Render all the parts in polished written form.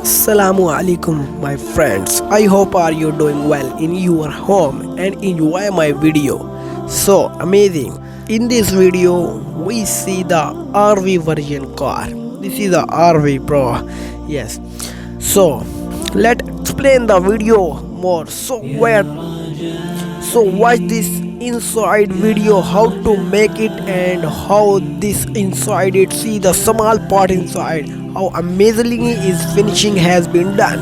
Assalamu alaikum my friends. I hope are you doing well in your home and enjoy my video. So amazing. In this video we see the RV version car. This is the RV bro. Yes. So let's explain the video more. So watch this inside video how to make it and how this inside it, see the small part inside, how amazingly is finishing has been done.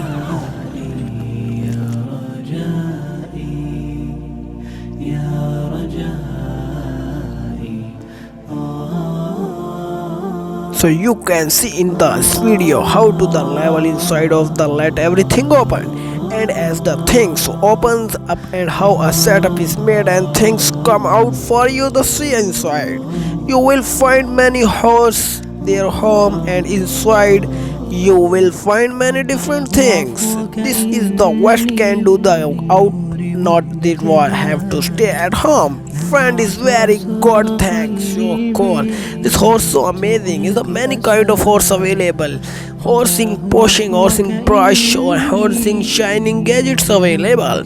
So you can see in this video how to the level inside of the let everything open, and as the things opens up and how a setup is made and things come out for you to see inside. You will find many horse their home, and inside you will find many different things. This is the West can do the out, not that one have to stay at home. Friend is very good, thanks, so cool. This horse so amazing. Is a many kind of horse available. Horsing, pushing, horsing brush, or horsing shining gadgets available.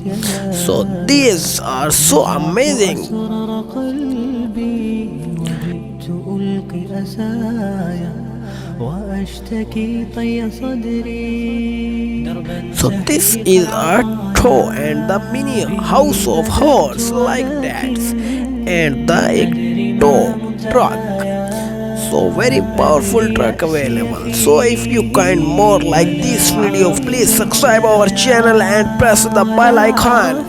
So these are so amazing. So this is a tow and the mini house of horse like that, and the tow truck. So very powerful truck available. So if you kind more like this video, please subscribe our channel and press the bell icon.